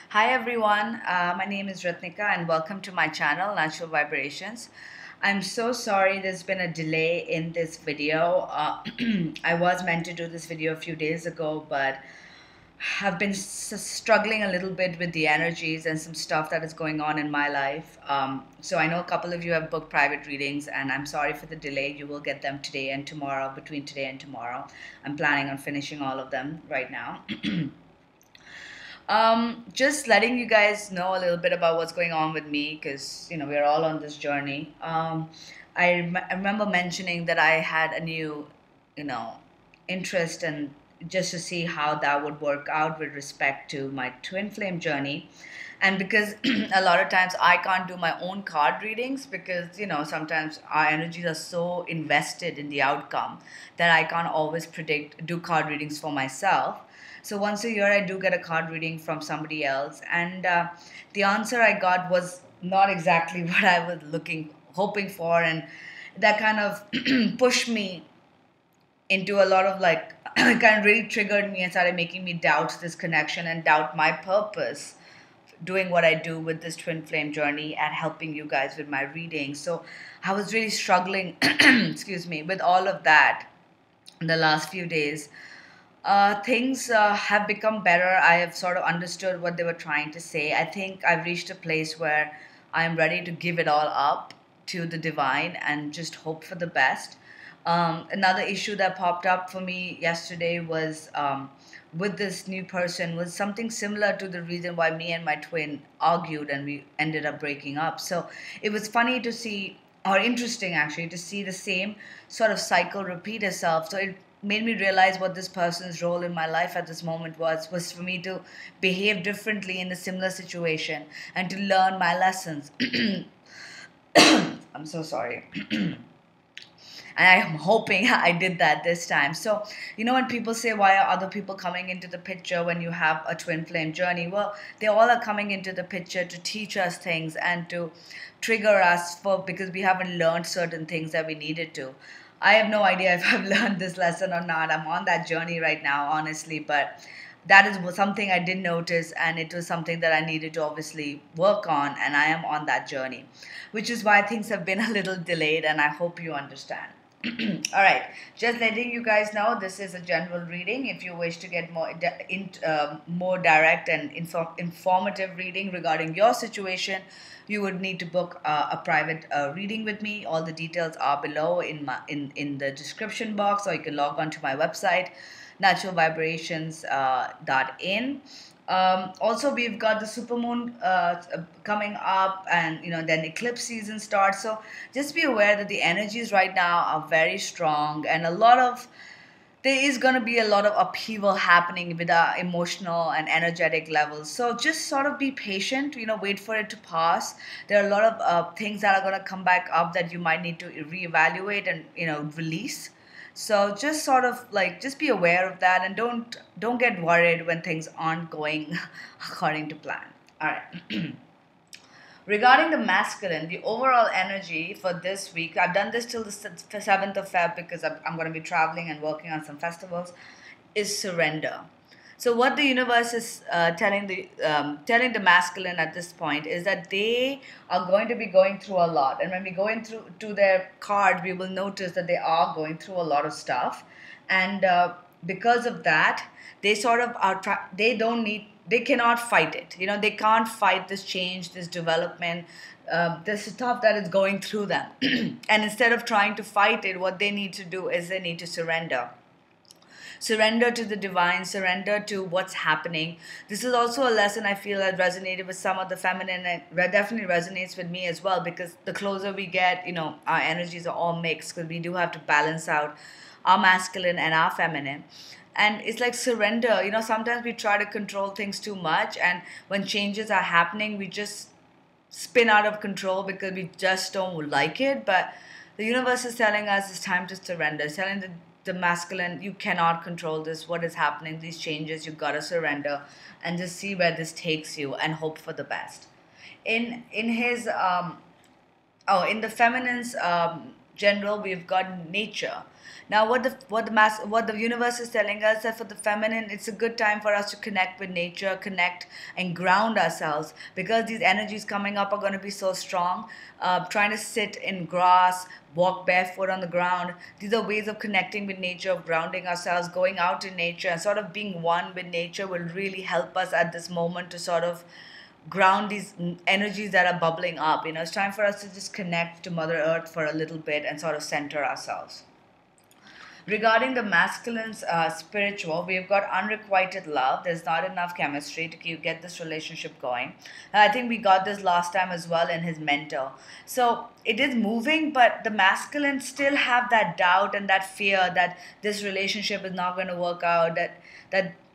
Hi everyone, my name is Ratnika and welcome to my channel Natural Vibrations. I'm so sorry there's been a delay in this video. I was meant to do this video a few days ago, but I've been struggling a little bit with the energies and some stuff that is going on in my life. So I know a couple of you have booked private readings, and I'm sorry for the delay. You will get them today and tomorrow, between today and tomorrow. I'm planning on finishing all of them right now. Just letting you guys know a little bit about what's going on with me because we're all on this journey. I remember mentioning that I had a new, you know, interest and just to see how that would work out with respect to my twin flame journey. And because a lot of times I can't do my own card readings because sometimes our energies are so invested in the outcome that I can't always do card readings for myself. So once a year, I do get a card reading from somebody else, and the answer I got was not exactly what I was hoping for, and that kind of pushed me into a lot of like, kind of really triggered me and started making me doubt this connection and doubt my purpose doing what I do with this twin flame journey and helping you guys with my reading. So I was really struggling, excuse me, with all of that in the last few days. Things have become better. I have sort of understood what they were trying to say. I think I've reached a place where I'm ready to give it all up to the divine and just hope for the best. Another issue that popped up for me yesterday was with this new person was something similar to the reason why me and my twin argued and we ended up breaking up. So it was funny to see, or interesting actually, to see the same sort of cycle repeat itself. So it made me realize what this person's role in my life at this moment was for me to behave differently in a similar situation and to learn my lessons. I'm so sorry. And I'm hoping I did that this time. So, when people say, why are other people coming into the picture when you have a twin flame journey? Well, they all are coming into the picture to teach us things and to trigger us because we haven't learned certain things that we needed to. I have no idea if I've learned this lesson or not. I'm on that journey right now, honestly, but that is something I did notice, and it was something that I needed to obviously work on, and I am on that journey, which is why things have been a little delayed, and I hope you understand. All right, just letting you guys know this is a general reading. If you wish to get more direct and informative reading regarding your situation, you would need to book a private reading with me. All the details are below in the description box, or you can log on to my website, naturalvibrations.in. Also, we've got the supermoon coming up, and then eclipse season starts. So just be aware that the energies right now are very strong, and there is going to be a lot of upheaval happening with our emotional and energetic levels. So just sort of be patient, wait for it to pass. There are a lot of things that are going to come back up that you might need to reevaluate and release. So just sort of like just be aware of that, and don't get worried when things aren't going according to plan. All right. Regarding the masculine, the overall energy for this week, I've done this till the 7th of Feb because I'm going to be traveling and working on some festivals, is surrender. So what the universe is telling the masculine at this point is that they are going to be going through a lot, and when we go into to their card, we will notice that they are going through a lot of stuff, and because of that, they sort of are. They don't need. They cannot fight it. They can't fight this change, this development, this stuff that is going through them. And instead of trying to fight it, what they need to do is they need to surrender to the divine, surrender to what's happening. This is also a lesson I feel that resonated with some of the feminine, and definitely resonates with me as well, because the closer we get, our energies are all mixed because we do have to balance out our masculine and our feminine. And it's like surrender. Sometimes we try to control things too much, and when changes are happening, we just spin out of control because we just don't like it. But the universe is telling us it's time to surrender. It's telling the masculine, you cannot control this. What is happening? These changes, you gotta surrender and just see where this takes you and hope for the best. In his in the feminine's general, we've got nature. Now, what the universe is telling us, that for the feminine, it's a good time for us to connect with nature, connect and ground ourselves, because these energies coming up are going to be so strong. Trying to sit in grass, walk barefoot on the ground. These are ways of connecting with nature, of grounding ourselves, going out in nature, and sort of being one with nature will really help us at this moment to sort of ground these energies that are bubbling up. It's time for us to just connect to Mother Earth for a little bit and sort of center ourselves. Regarding the masculine's spiritual, we've got unrequited love. There's not enough chemistry to get this relationship going. And I think we got this last time as well in his mentor. So it is moving, but the masculine still have that doubt and that fear that this relationship is not going to work out, that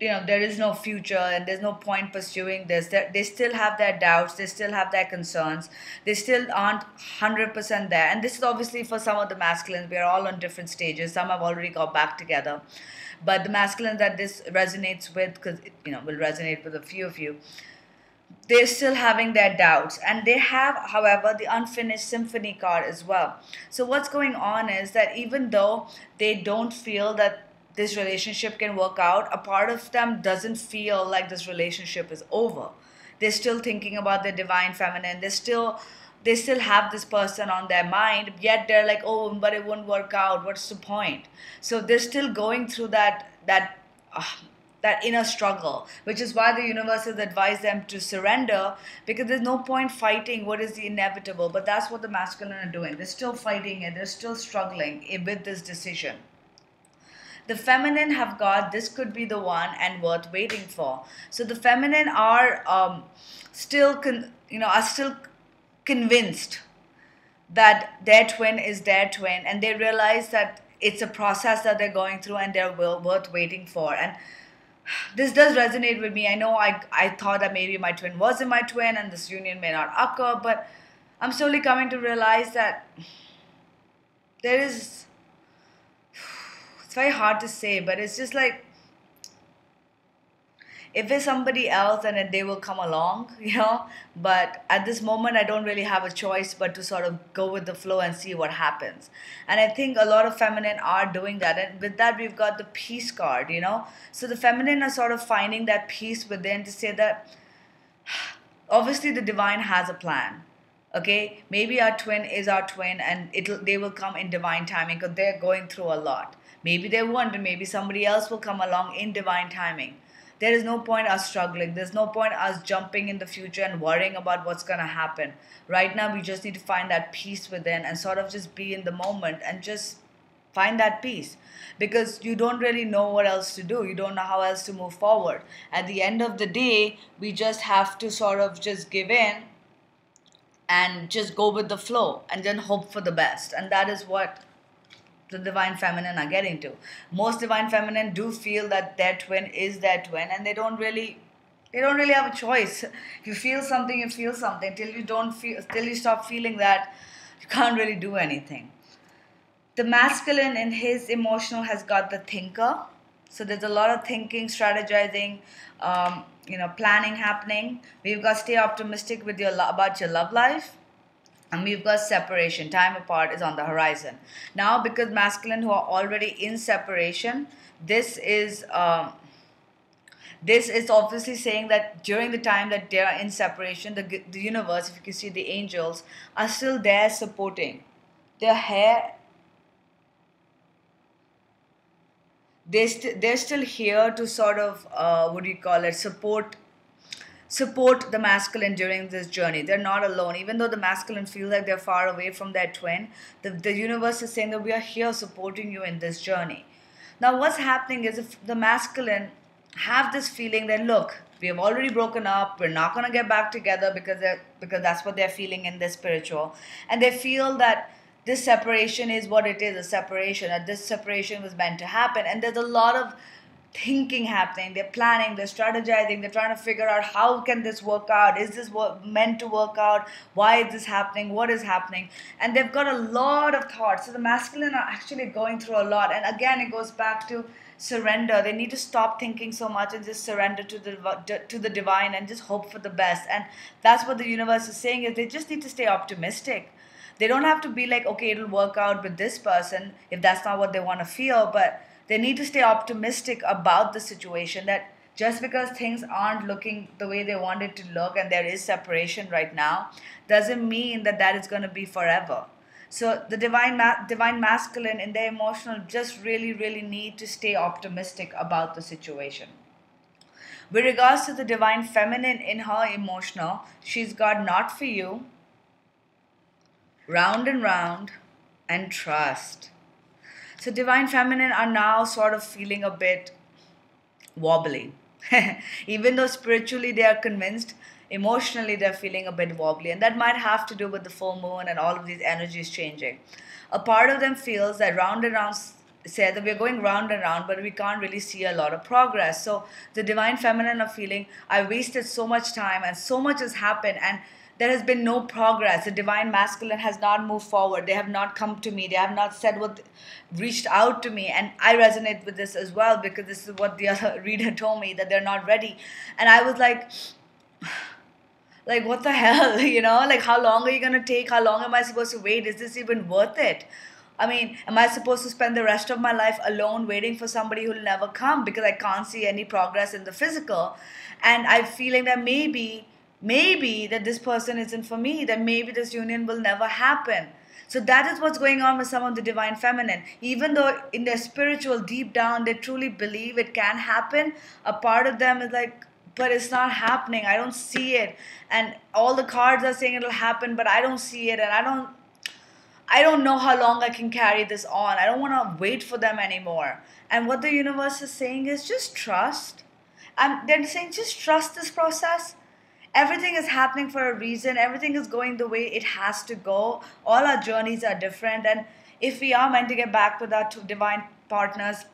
there is no future and there's no point pursuing this. They still have their doubts, they still have their concerns, they still aren't 100% there. And this is obviously for some of the masculines. We are all on different stages. Some have already got back together, but the masculines that this resonates with, because it will resonate with a few of you, they're still having their doubts, and they have, however, the unfinished symphony card as well. So what's going on is that even though they don't feel that this relationship can work out, a part of them doesn't feel like this relationship is over. They're still thinking about the divine feminine. They still have this person on their mind, yet they're like, oh, but it won't work out, what's the point? So they're still going through that inner struggle, which is why the universe has advised them to surrender, because there's no point fighting what is the inevitable. But that's what the masculine are doing. They're still fighting it, they're still struggling with this decision. The feminine have got, this could be the one and worth waiting for. So the feminine are are still convinced that their twin is their twin, and they realize that it's a process that they're going through and they're worth waiting for. And this does resonate with me. I know I thought that maybe my twin wasn't my twin and this union may not occur, but I'm slowly coming to realize that there is, it's very hard to say, but it's just like, if there's somebody else, then they will come along, But at this moment, I don't really have a choice but to sort of go with the flow and see what happens. And I think a lot of feminine are doing that. And with that, we've got the peace card, So the feminine are sort of finding that peace within to say that obviously the divine has a plan. Okay, maybe our twin is our twin, and they will come in divine timing because they're going through a lot. Maybe they won't, and maybe somebody else will come along in divine timing. There is no point us struggling. There's no point us jumping in the future and worrying about what's going to happen. Right now, we just need to find that peace within and sort of just be in the moment and just find that peace. Because you don't really know what else to do. You don't know how else to move forward. At the end of the day, we just have to sort of just give in and just go with the flow and then hope for the best. And that is what the divine feminine are getting to. Most divine feminine do feel that their twin is their twin, and they don't really have a choice. If you feel something, you feel something. Till you stop feeling that, you can't really do anything. The masculine in his emotional has got the thinker. So there's a lot of thinking, strategizing, planning happening. We've got stay optimistic with about your love life. And we've got separation. Time apart is on the horizon. Now, because masculine who are already in separation, this is obviously saying that during the time that they are in separation, the universe, if you can see the angels, are still there supporting. They're still here to sort of, support the masculine during this journey. They're not alone. Even though the masculine feels like they're far away from their twin, the universe is saying that we are here supporting you in this journey. Now, what's happening is, if the masculine have this feeling that, look, we have already broken up, we're not going to get back together, because that's what they're feeling in their spiritual. And they feel that this separation is what it is, a separation, that this separation was meant to happen. And there's a lot of thinking happening. They're planning, they're strategizing, they're trying to figure out, how can this work out? Is this meant to work out? Why is this happening? What is happening? And they've got a lot of thoughts. So the masculine are actually going through a lot. And again, it goes back to surrender. They need to stop thinking so much and just surrender to the divine and just hope for the best. And that's what the universe is saying, is they just need to stay optimistic. They don't have to be like, okay, it'll work out with this person if that's not what they want to feel, but they need to stay optimistic about the situation, that just because things aren't looking the way they want it to look and there is separation right now, doesn't mean that that is going to be forever. So the divine masculine in their emotional just really, really need to stay optimistic about the situation. With regards to the divine feminine in her emotional, she's got not for you, round and round, and trust. So divine feminine are now sort of feeling a bit wobbly. Even though spiritually they are convinced, emotionally they're feeling a bit wobbly. And that might have to do with the full moon and all of these energies changing. A part of them feels that round and round, say that we're going round and round, but we can't really see a lot of progress. So the divine feminine are feeling, I wasted so much time and so much has happened, and there has been no progress. The divine masculine has not moved forward. They have not come to me. They have not said what, reached out to me. And I resonate with this as well, because this is what the other reader told me, that they're not ready. And I was like, what the hell, like, how long are you going to take? How long am I supposed to wait? Is this even worth it? I mean, am I supposed to spend the rest of my life alone waiting for somebody who will never come because I can't see any progress in the physical? And I'm feeling that maybe that this person isn't for me, that maybe this union will never happen. So that is what's going on with some of the divine feminine. Even though in their spiritual deep down they truly believe it can happen, a part of them is like, but it's not happening. I don't see it. And all the cards are saying it'll happen, but I don't see it, and I don't know how long I can carry this on. I don't want to wait for them anymore. And what the universe is saying is just trust. And they're saying just trust this process. Everything is happening for a reason. Everything is going the way it has to go. All our journeys are different. And if we are meant to get back with our two divine partners,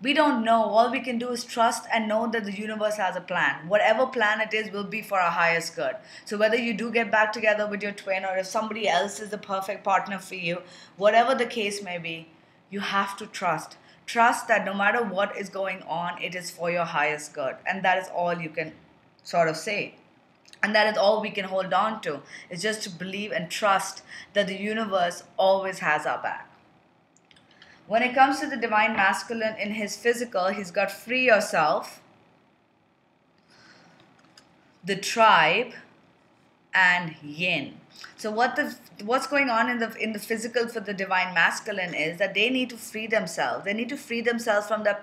we don't know. All we can do is trust and know that the universe has a plan. Whatever plan it is will be for our highest good. So whether you do get back together with your twin, or if somebody else is the perfect partner for you, whatever the case may be, you have to trust. Trust that no matter what is going on, it is for your highest good. And that is all you can sort of say. And that is all we can hold on to. It's just to believe and trust that the universe always has our back. When it comes to the divine masculine in his physical, he's got free yourself, the tribe, and yin. So what's going on in the physical for the divine masculine is that they need to free themselves. They need to free themselves from the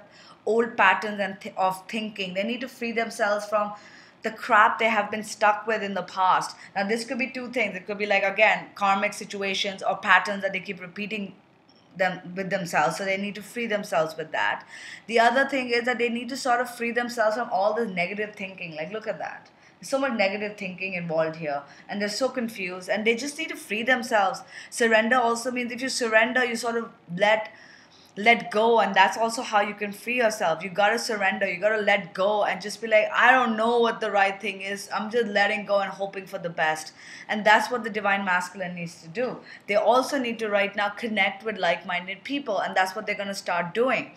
old patterns of thinking. They need to free themselves from the crap they have been stuck with in the past. Now this could be two things. It could be like, again, karmic situations or patterns that they keep repeating them with themselves, so they need to free themselves with that. The other thing is that they need to sort of free themselves from all this negative thinking. Like, look at that, there's so much negative thinking involved here, and they're so confused, and they just need to free themselves. Surrender also means if you surrender, you sort of let go, and that's also how you can free yourself. You got to surrender, you got to let go, and just be like, I don't know what the right thing is, I'm just letting go and hoping for the best. And that's what the divine masculine needs to do. They also need to right now connect with like-minded people, and that's what they're going to start doing.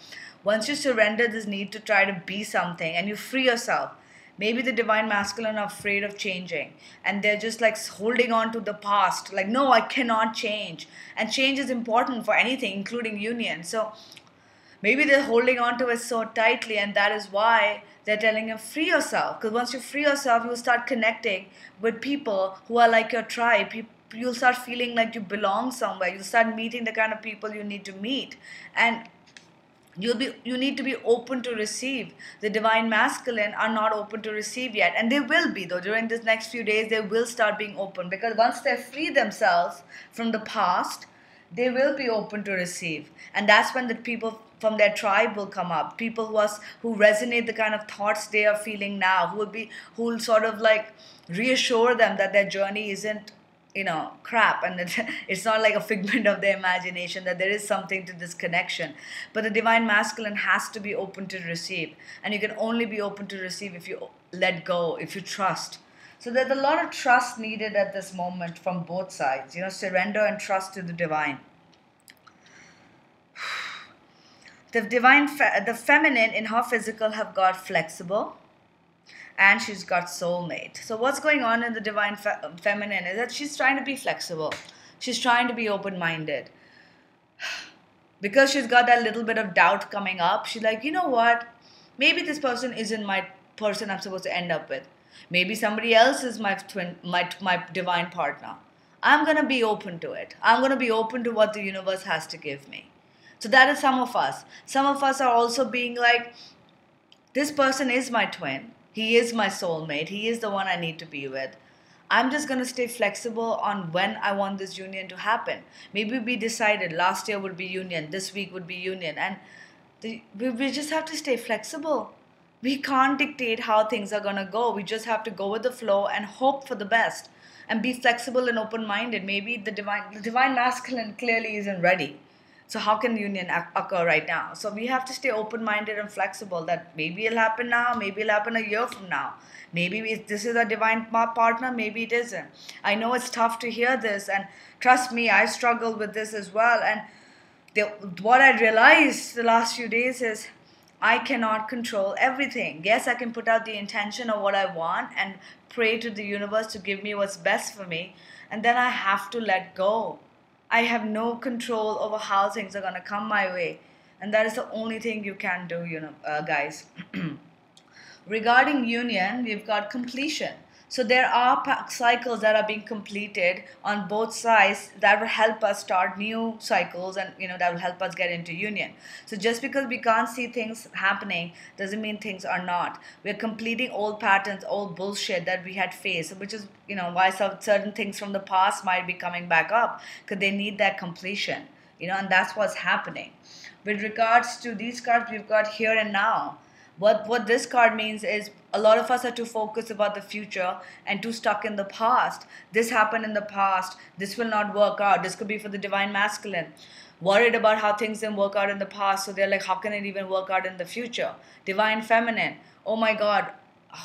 Once you surrender this need to try to be something and you free yourself, maybe the divine masculine are afraid of changing, and they're just like holding on to the past, like, no, I cannot change. And change is important for anything, including union. So maybe they're holding on to it so tightly, and that is why they're telling him, free yourself. Because once you free yourself, you'll start connecting with people who are like your tribe. You'll start feeling like you belong somewhere. You'll start meeting the kind of people you need to meet. And you need to be open to receive. The divine masculine are not open to receive yet, and they will be, though. During this next few days they will start being open, because once they free themselves from the past, they will be open to receive. And that's when the people from their tribe will come up, people who resonate the kind of thoughts they are feeling now, who will sort of like reassure them that their journey isn't crap, and it's not like a figment of their imagination, that there is something to this connection. But the divine masculine has to be open to receive, and you can only be open to receive if you let go, if you trust. So there's a lot of trust needed at this moment from both sides, surrender and trust to the divine. The feminine in her physical have got flexible, and she's got soulmate. So what's going on in the divine feminine is that she's trying to be flexible. She's trying to be open-minded. Because she's got that little bit of doubt coming up, she's like, you know what? Maybe this person isn't my person I'm supposed to end up with. Maybe somebody else is my twin, my divine partner. I'm gonna be open to it. I'm gonna be open to what the universe has to give me. So that is some of us. Some of us are also being like, this person is my twin. He is my soulmate. He is the one I need to be with. I'm just going to stay flexible on when I want this union to happen. Maybe we decided last year would be union, this week would be union, and we just have to stay flexible. We can't dictate how things are going to go. We just have to go with the flow and hope for the best and be flexible and open minded. Maybe the divine masculine clearly isn't ready. So how can union occur right now? So we have to stay open-minded and flexible that maybe it'll happen now, maybe it'll happen a year from now. Maybe this is a divine partner, maybe it isn't. I know it's tough to hear this, and trust me, I struggled with this as well. And what I realized the last few days is I cannot control everything. Yes, I can put out the intention of what I want and pray to the universe to give me what's best for me, and then I have to let go. I have no control over how things are going to come my way. And that is the only thing you can do, guys. Regarding union, we've got completion. So there are cycles that are being completed on both sides that will help us start new cycles, and that will help us get into union. So just because we can't see things happening doesn't mean things are not. We're completing old patterns, old bullshit that we had faced, which is why certain things from the past might be coming back up, because they need that completion. And that's what's happening. With regards to these cards, we've got here and now. What this card means is a lot of us are too focused about the future and too stuck in the past. This happened in the past. This will not work out. This could be for the divine masculine. Worried about how things didn't work out in the past, so they're like, how can it even work out in the future? Divine feminine. Oh my God,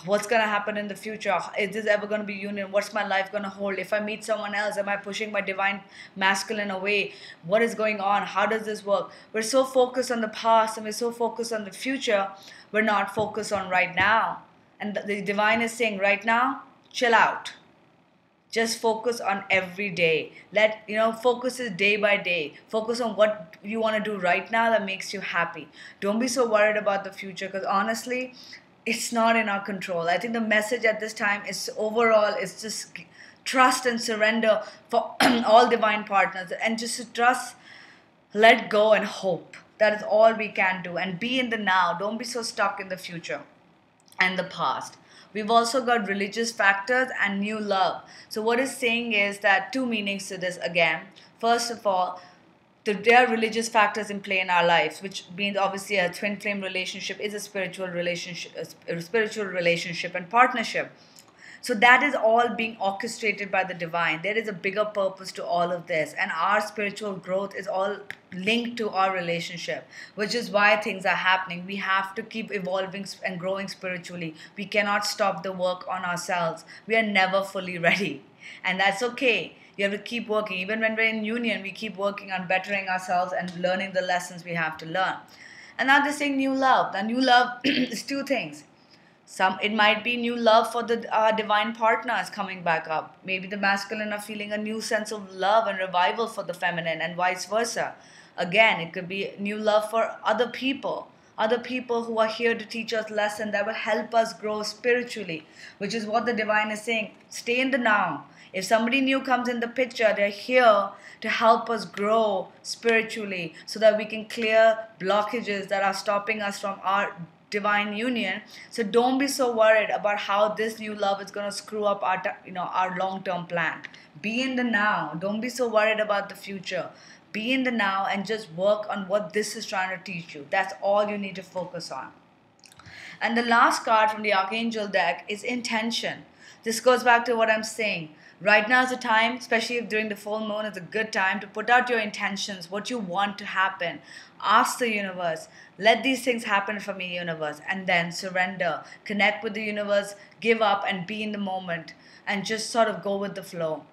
what's going to happen in the future? Is this ever going to be union? What's my life going to hold? If I meet someone else, am I pushing my divine masculine away? What is going on? How does this work? We're so focused on the past and we're so focused on the future, we're not focused on right now. And the divine is saying, right now, chill out. Just focus on every day. Focus is day by day. Focus on what you want to do right now that makes you happy. Don't be so worried about the future, because honestly, it's not in our control. I think the message at this time is overall is just trust and surrender for all divine partners, and just to trust, let go and hope. That is all we can do, and be in the now. Don't be so stuck in the future and the past. We've also got religious factors and new love. So what it's saying is that two meanings to this again. First of all, there are religious factors in play in our lives, which means obviously a twin flame relationship is a spiritual relationship and partnership. So that is all being orchestrated by the divine. There is a bigger purpose to all of this, and our spiritual growth is all linked to our relationship, which is why things are happening. We have to keep evolving and growing spiritually. We cannot stop the work on ourselves. We are never fully ready, and that's okay. You have to keep working. Even when we're in union, we keep working on bettering ourselves and learning the lessons we have to learn. And now they're saying new love. The new love is two things. It might be new love for the divine partners coming back up. Maybe the masculine are feeling a new sense of love and revival for the feminine, and vice versa. Again, it could be new love for other people who are here to teach us lessons that will help us grow spiritually, which is what the divine is saying. Stay in the now. If somebody new comes in the picture, they're here to help us grow spiritually so that we can clear blockages that are stopping us from our divine union. So don't be so worried about how this new love is going to screw up our long-term plan. Be in the now. Don't be so worried about the future. Be in the now and just work on what this is trying to teach you. That's all you need to focus on. And the last card from the Archangel deck is intention. This goes back to what I'm saying. Right now is the time, especially if during the full moon, is a good time to put out your intentions, what you want to happen. Ask the universe, let these things happen for me, universe, and then surrender. Connect with the universe, give up and be in the moment, and just sort of go with the flow.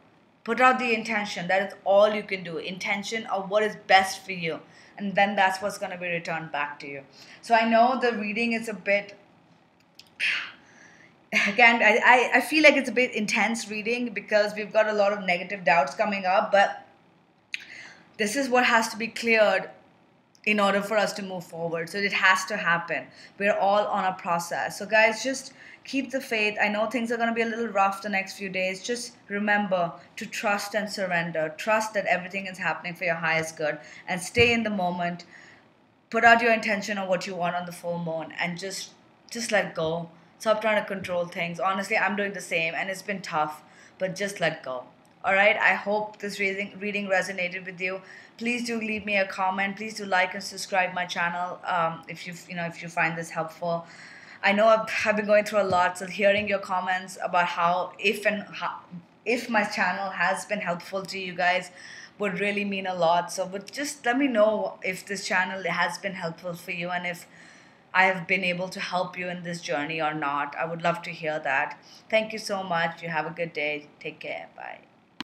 Put out the intention. That is all you can do. Intention of what is best for you. And then that's what's going to be returned back to you. So I know the reading is a bit... Again, I feel like it's a bit intense reading because we've got a lot of negative doubts coming up. But This is what has to be cleared in order for us to move forward. So it has to happen. We're all on a process. So, guys, just keep the faith. I know things are going to be a little rough the next few days. Just remember to trust and surrender. Trust that everything is happening for your highest good, and stay in the moment. Put out your intention of what you want on the full moon, and just let go. Stop trying to control things. Honestly, I'm doing the same, and it's been tough, but just let go. All right, I hope this reading resonated with you. Please do leave me a comment. Please do like and subscribe my channel, if if you find this helpful. I know I've been going through a lot, so hearing your comments about if my channel has been helpful to you guys would really mean a lot. So, but just let me know if this channel has been helpful for you, and if I have been able to help you in this journey or not. I would love to hear that. Thank you so much. You have a good day. Take care. Bye.